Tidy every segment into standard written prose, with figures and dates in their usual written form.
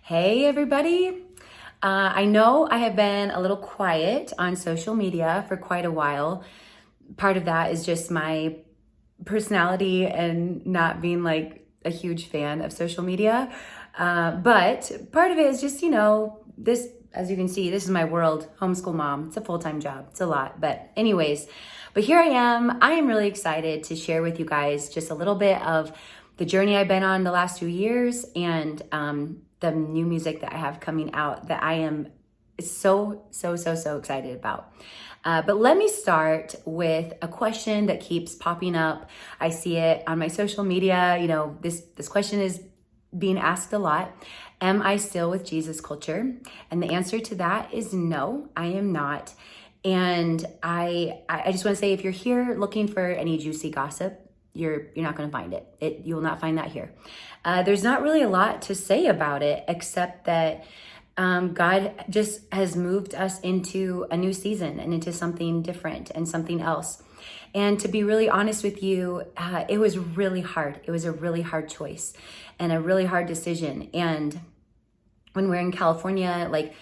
Hey, everybody. I know I have been a little quiet on social media for quite a while. Part of that is just my personality and not being like a huge fan of social media. But part of it is just, this, as you can see, this is my world, homeschool mom. It's a full-time job. It's a lot. But anyways, but here I am. I am really excited to share with you guys just a little bit of the journey I've been on the last 2 years and the new music that I have coming out that I am so excited about. But let me start with a question that keeps popping up. I see it on my social media. This question is being asked a lot. Am I still with Jesus culture? And the answer to that is no, I am not. And I just want to say, if you're here looking for any juicy gossip, you're not going to find it. You will not find that here. There's not really a lot to say about it, except that God just has moved us into a new season and into something different and something else. And to be really honest with you, it was really hard. It was a really hard choice and a really hard decision. And when we're in California, like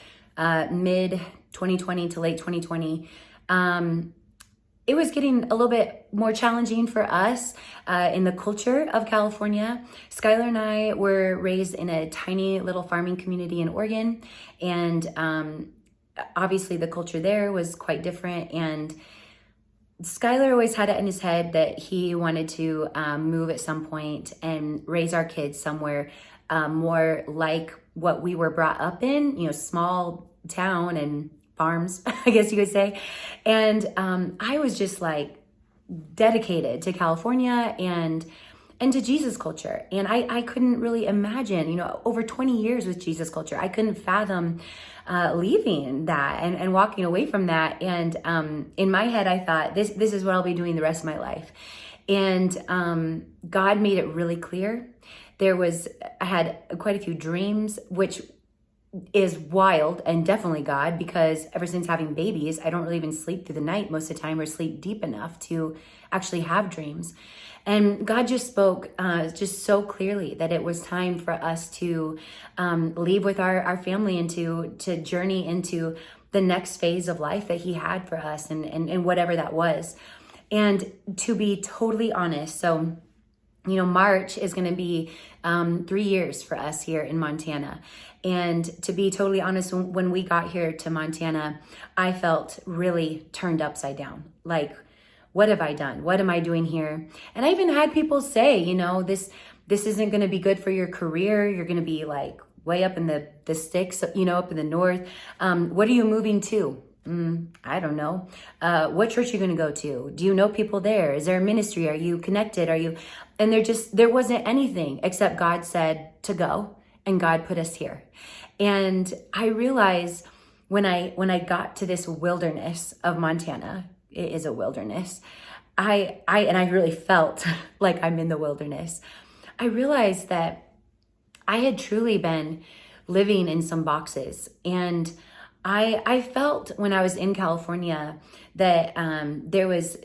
mid 2020 to late 2020, it was getting a little bit more challenging for us in the culture of California. Skylar and I were raised in a tiny little farming community in Oregon. And obviously the culture there was quite different. And Skylar always had it in his head that he wanted to move at some point and raise our kids somewhere more like what we were brought up in, small town and farms, I guess you could say. And I was just like dedicated to California and to Jesus culture. And I couldn't really imagine, over 20 years with Jesus culture, I couldn't fathom leaving that and walking away from that. And in my head, I thought, this is what I'll be doing the rest of my life. And God made it really clear. I had quite a few dreams, which is wild and definitely God, because ever since having babies, I don't really even sleep through the night most of the time or sleep deep enough to actually have dreams. And God just spoke just so clearly that it was time for us to leave with our family and to journey into the next phase of life that he had for us and whatever that was. And to be totally honest, so March is going to be 3 years for us here in Montana. And to be totally honest, when we got here to Montana, I felt really turned upside down. Like, what have I done? What am I doing here? And I even had people say, this isn't going to be good for your career. You're going to be like way up in the sticks, up in the north. What are you moving to? I don't know. What church are you going to go to? Do you know people there? Is there a ministry? Are you connected? And there wasn't anything except God said to go, and God put us here. And I realized when I got to this wilderness of Montana, it is a wilderness. I really felt like I'm in the wilderness. I realized that I had truly been living in some boxes. And I felt when I was in California that there was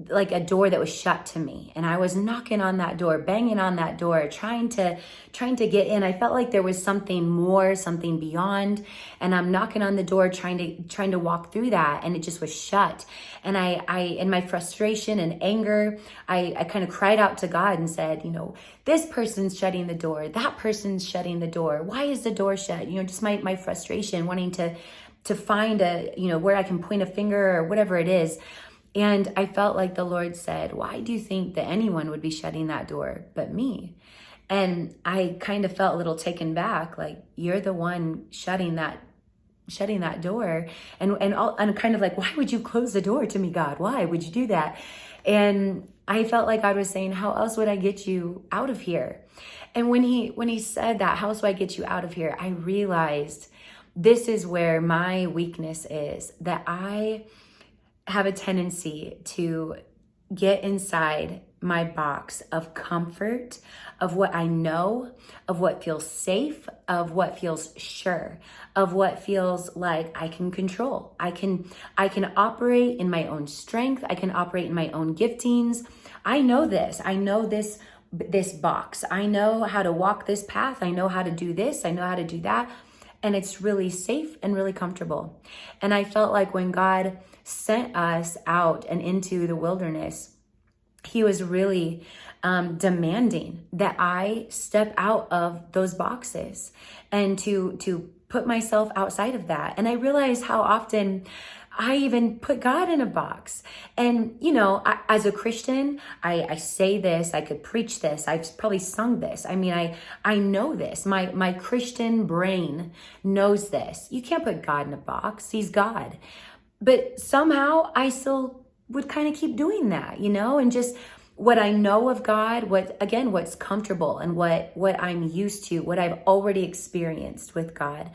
like a door that was shut to me, and I was knocking on that door, banging on that door, trying to get in. I felt like there was something more, something beyond, and I'm knocking on the door, trying to walk through that, and it just was shut. And I in my frustration and anger, I kind of cried out to God and said, this person's shutting the door, that person's shutting the door. Why is the door shut? Just my frustration, wanting to find where I can point a finger or whatever it is. And I felt like the Lord said, why do you think that anyone would be shutting that door but me? And I kind of felt a little taken back, like, you're the one shutting that door. And kind of like, why would you close the door to me, God? Why would you do that? And I felt like God was saying, how else would I get you out of here? And when he said that, how else do I get you out of here? I realized this is where my weakness is, that I have a tendency to get inside my box of comfort, of what I know, of what feels safe, of what feels sure, of what feels like I can control. I can operate in my own strength. I can operate in my own giftings. I know this this box. I know how to walk this path. I know how to do this. I know how to do that. And it's really safe and really comfortable. And I felt like when God sent us out and into the wilderness, he was really demanding that I step out of those boxes and to put myself outside of that. And I realized how often I even put God in a box. And, as a Christian, I say this, I could preach this, I've probably sung this. I mean, I know this. My Christian brain knows this. You can't put God in a box. He's God. But somehow I still would kind of keep doing that, and just what I know of God, what's comfortable and what I'm used to, what I've already experienced with God.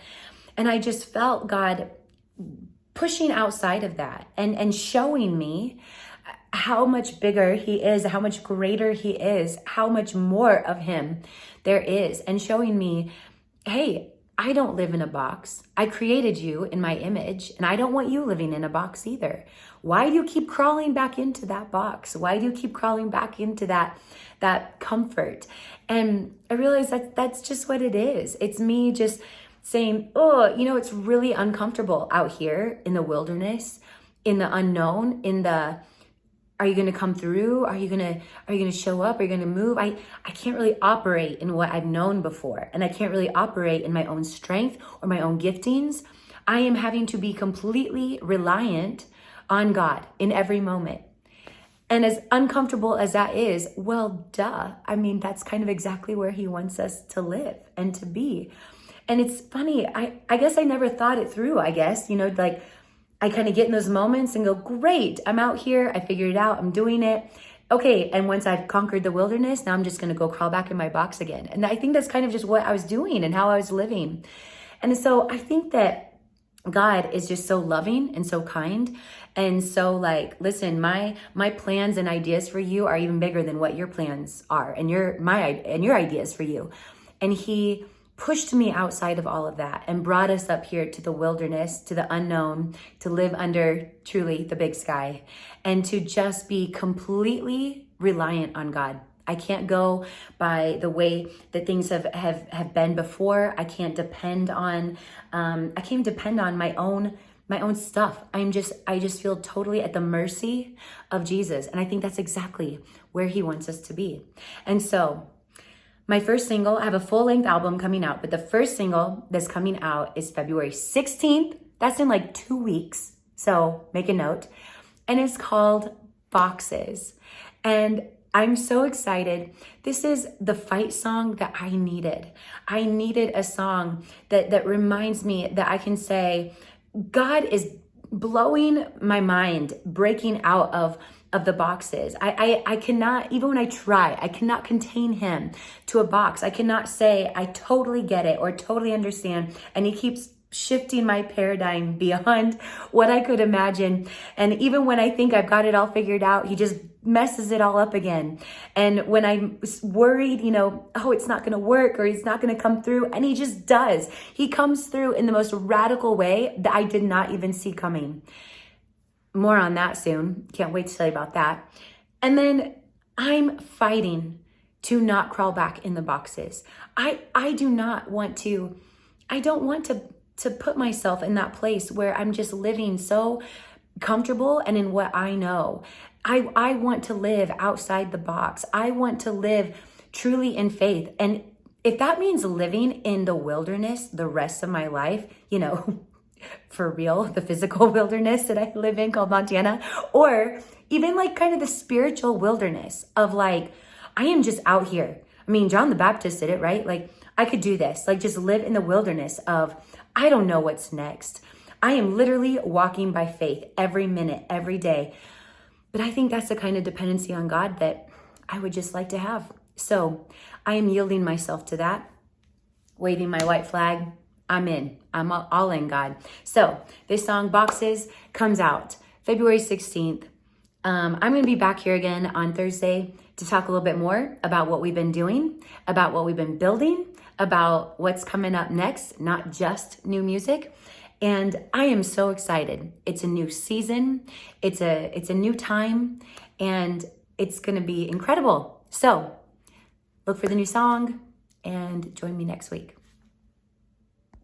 And I just felt God pushing outside of that and showing me how much bigger he is, how much greater he is, how much more of him there is, and showing me, hey, I don't live in a box. I created you in my image, and I don't want you living in a box either. Why do you keep crawling back into that box? Why do you keep crawling back into that comfort? And I realized that that's just what it is. It's me just saying, it's really uncomfortable out here in the wilderness, in the unknown, are you going to come through? Are you going to show up? Are you going to move? I can't really operate in what I've known before, and I can't really operate in my own strength or my own giftings. I am having to be completely reliant on God in every moment. And as uncomfortable as that is, well, duh. I mean, that's kind of exactly where he wants us to live and to be. And it's funny, I guess I never thought it through, I kind of get in those moments and go, great, I'm out here, I figured it out, I'm doing it. Okay, and once I've conquered the wilderness, now I'm just gonna go crawl back in my box again. And I think that's kind of just what I was doing and how I was living. And so I think that God is just so loving and so kind. And so listen, my plans and ideas for you are even bigger than what your plans are and your ideas for you. And he pushed me outside of all of that and brought us up here to the wilderness, to the unknown, to live under truly the big sky, and to just be completely reliant on God. I can't go by the way that things have been before. I can't depend on my own stuff. I just feel totally at the mercy of Jesus. And I think that's exactly where he wants us to be. And so my first single, I have a full-length album coming out, but the first single that's coming out is February 16th. That's in 2 weeks, so make a note. And it's called Boxes. And I'm so excited. This is the fight song that I needed. I needed a song that reminds me that I can say, God is blowing my mind, breaking out of the boxes. I cannot, even when I try, I cannot contain him to a box. I cannot say, I totally get it or totally understand. And he keeps shifting my paradigm beyond what I could imagine. And even when I think I've got it all figured out, he just messes it all up again. And when I'm worried, it's not going to work or he's not going to come through, and he just does. He comes through in the most radical way that I did not even see coming. More on that soon. Can't wait to tell you about that. And then I'm fighting to not crawl back in the boxes. I don't want to put myself in that place where I'm just living so comfortable and in what I know. I want to live outside the box. I want to live truly in faith. And if that means living in the wilderness the rest of my life, for real, the physical wilderness that I live in called Montana, or even kind of the spiritual wilderness of I am just out here. I mean, John the Baptist did it, right? I could do this, just live in the wilderness of, I don't know what's next. I am literally walking by faith every minute, every day. But I think that's the kind of dependency on God that I would just like to have. So I am yielding myself to that, waving my white flag. I'm in. I'm all in, God. So this song, Boxes, comes out February 16th. I'm going to be back here again on Thursday to talk a little bit more about what we've been doing, about what we've been building, about what's coming up next, not just new music. And I am so excited. It's a new season. It's a new time, and it's going to be incredible. So look for the new song and join me next week.